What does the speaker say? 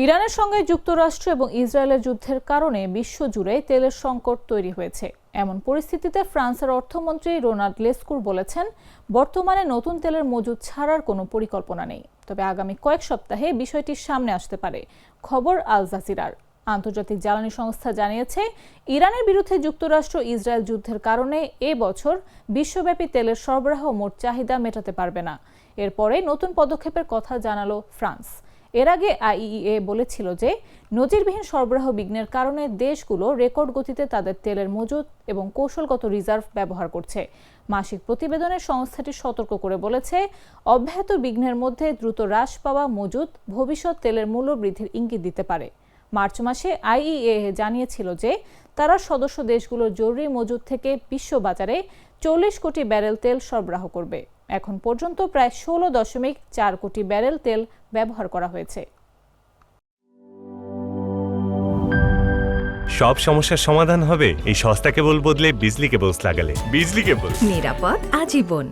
ইরানের সঙ্গে যুক্তরাষ্ট্র এবং ইসরায়েলের যুদ্ধের কারণে বিশ্বজুড়ে তেলের সংকট তৈরি হয়েছে। এমন পরিস্থিতিতে ফ্রান্সের অর্থমন্ত্রী রোনাল্ড লেস্কুর বলেছেন, বর্তমানে নতুন তেলের মজুদ ছাড়ার কোনো পরিকল্পনা নেই, তবে আগামী কয়েক সপ্তাহে বিষয়টি সামনে আসতে পারে। খবর আল জাজিরার। আন্তর্জাতিক জ্বালানি সংস্থা জানিয়েছে, ইরানের বিরুদ্ধে যুক্তরাষ্ট্র ইসরায়েল যুদ্ধের কারণে এ বছর বিশ্বব্যাপী তেলের সরবরাহ মোট চাহিদা মেটাতে পারবে না। এরপরে নতুন পদক্ষেপের কথা জানালো ফ্রান্স। এর আগে আইইএ বলেছিল যে নজিরবিহীন সরবরাহ বিঘ্নের কারণে দেশগুলো রেকর্ড গতিতে তাদের তেলের মজুদ এবং কৌশলগত রিজার্ভ ব্যবহার করছে। মাসিক প্রতিবেদনে সংস্থাটি সতর্ক করে বলেছে, অব্যাহত বিঘ্নের মধ্যে দ্রুত হ্রাস পাওয়া মজুদ ভবিষ্যৎ তেলের মূল্য বৃদ্ধির ইঙ্গিত দিতে পারে। মার্চ মাসে আইইএ জানিয়েছিল যে তারা সদস্য দেশগুলোর জরুরি মজুদ থেকে বিশ্ববাজারে 40 কোটি ব্যারেল তেল সরবরাহ করবে। এখন পর্যন্ত প্রায় 16.4 কোটি ব্যারেল তেল ব্যবহার করা হয়েছে। সব সমস্যার সমাধান হবে এই সস্তা কেবল বদলে বিজলি কেবলস লাগালে। বিজলি কেবল, নিরাপদ আজীবন।